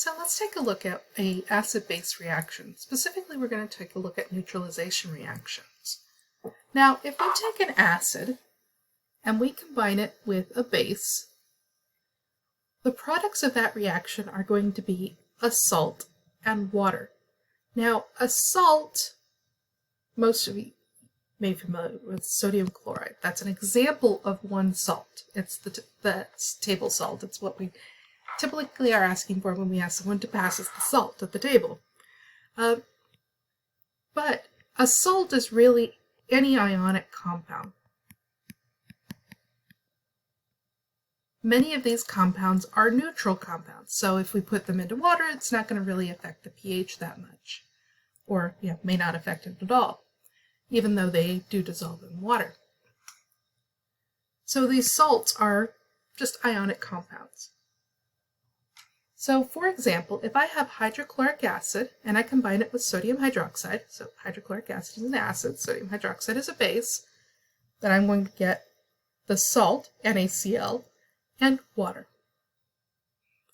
So let's take a look at an acid-base reaction. Specifically, we're going to take a look at neutralization reactions. Now, if we take an acid and we combine it with a base, the products of that reaction are going to be a salt and water. Now, a salt, most of you may be familiar with sodium chloride. That's an example of one salt. It's the table salt. It's what we typically are asking for when we ask someone to pass us the salt at the table. But a salt is really any ionic compound. Many of these compounds are neutral compounds, so if we put them into water, it's not going to really affect the pH that much, or may not affect it at all, even though they do dissolve in water. So these salts are just ionic compounds. So for example, if I have hydrochloric acid and I combine it with sodium hydroxide, so hydrochloric acid is an acid, sodium hydroxide is a base, then I'm going to get the salt, NaCl, and water.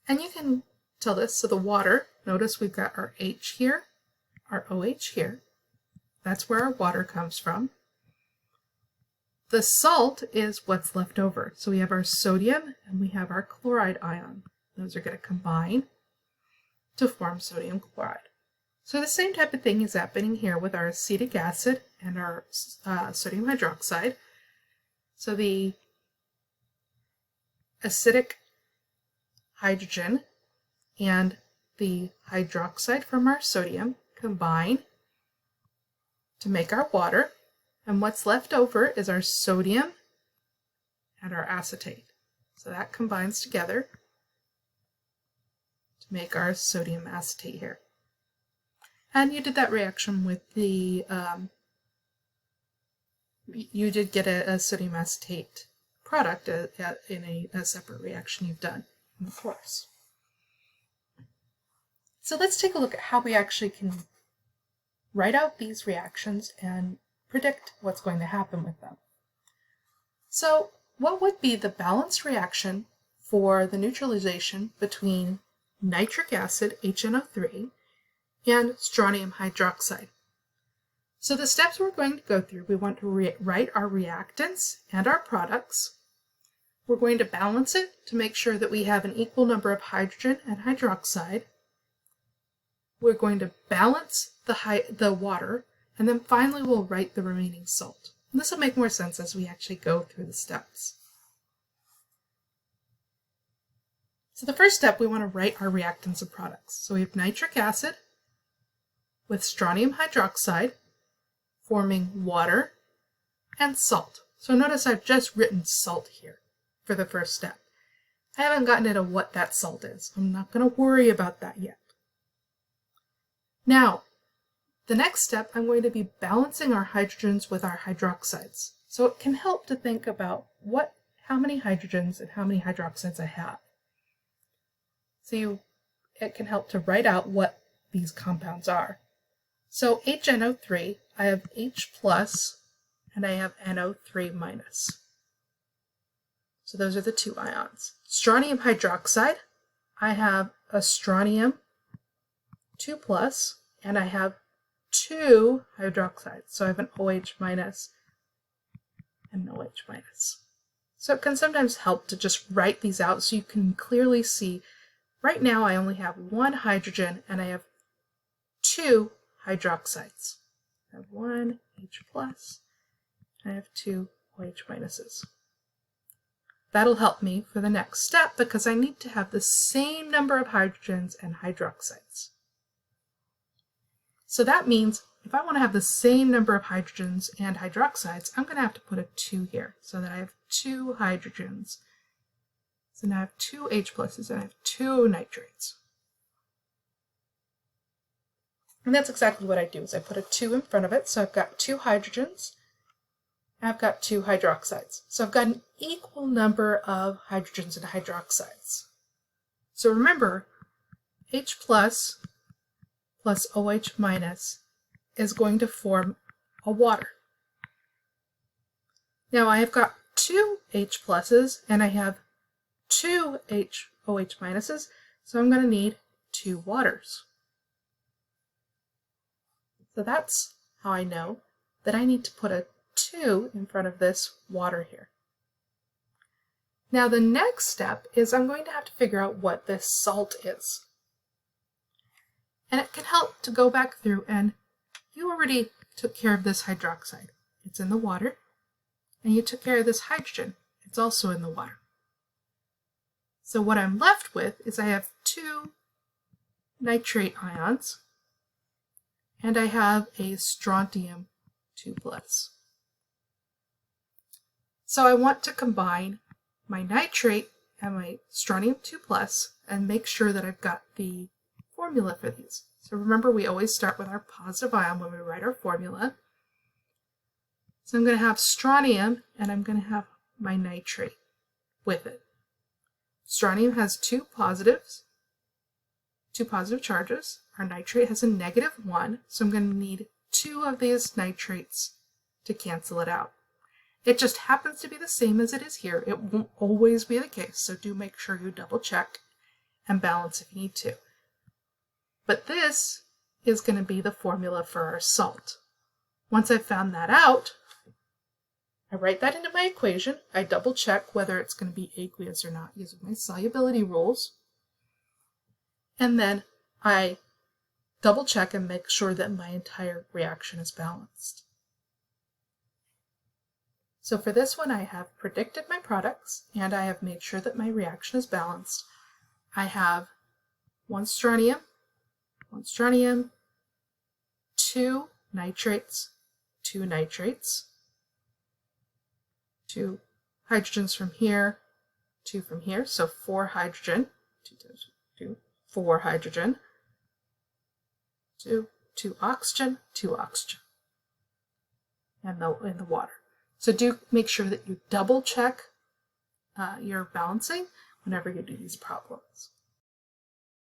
And you can tell this, so the water, notice we've got our H here, our OH here. That's where our water comes from. The salt is what's left over. So we have our sodium and we have our chloride ion. Those are going to combine to form sodium chloride. So the same type of thing is happening here with our acetic acid and our sodium hydroxide. So the acidic hydrogen and the hydroxide from our sodium combine to make our water, and what's left over is our sodium and our acetate. So that combines together to make our sodium acetate here. And you did that reaction with the, you did get a sodium acetate product in a separate reaction you've done in the course. So let's take a look at how we actually can write out these reactions and predict what's going to happen with them. So what would be the balanced reaction for the neutralization between nitric acid, HNO3, and strontium hydroxide? So the steps we're going to go through, we want to write our reactants and our products. We're going to balance it to make sure that we have an equal number of hydrogen and hydroxide. We're going to balance the water, and then finally we'll write the remaining salt. And this will make more sense as we actually go through the steps. So the first step, we want to write our reactants and products. So we have nitric acid with strontium hydroxide forming water and salt. So notice I've just written salt here for the first step. I haven't gotten into what that salt is. I'm not going to worry about that yet. Now, the next step, I'm going to be balancing our hydrogens with our hydroxides. So it can help to think about how many hydrogens and how many hydroxides I have. So it can help to write out what these compounds are. So HNO3, I have H plus and I have NO3 minus. So those are the two ions. Strontium hydroxide, I have a strontium 2 plus and I have 2 hydroxides. So I have an OH minus and an OH minus. So it can sometimes help to just write these out so you can clearly see. Right now I only have 1 hydrogen and I have 2 hydroxides. I have 1 H plus and I have 2 OH minuses. That'll help me for the next step because I need to have the same number of hydrogens and hydroxides. So that means if I want to have the same number of hydrogens and hydroxides, I'm going to have to put a 2 here so that I have 2 hydrogens. So now I have 2 H pluses and I have 2 nitrates. And that's exactly what I do, is I put a 2 in front of it, so I've got 2 hydrogens, and I've got 2 hydroxides. So I've got an equal number of hydrogens and hydroxides. So remember, H plus OH minus is going to form a water. Now I have got 2 H pluses and I have 2 OH minuses, so I'm going to need 2 waters. So that's how I know that I need to put a 2 in front of this water here. Now the next step is I'm going to have to figure out what this salt is. And it can help to go back through, and you already took care of this hydroxide. It's in the water. And you took care of this hydrogen. It's also in the water. So what I'm left with is I have 2 nitrate ions, and I have a strontium 2+. So I want to combine my nitrate and my strontium 2+ and make sure that I've got the formula for these. So remember, we always start with our positive ion when we write our formula. So I'm going to have strontium, and I'm going to have my nitrate with it. Strontium has 2 positive charges. Our nitrate has a -1, so I'm going to need 2 of these nitrates to cancel it out. It just happens to be the same as it is here. It won't always be the case, so do make sure you double check and balance if you need to. But this is going to be the formula for our salt. Once I've found that out, I write that into my equation. I double check whether it's going to be aqueous or not using my solubility rules. And then I double check and make sure that my entire reaction is balanced. So for this one, I have predicted my products, and I have made sure that my reaction is balanced. I have 1 strontium, 2 nitrates, 2 nitrates, 2 hydrogens from here, 2 from here, so 4 hydrogen, 2 times 2, 4 hydrogen, 2 oxygen, 2 oxygen, and in the water. So do make sure that you double check your balancing whenever you do these problems.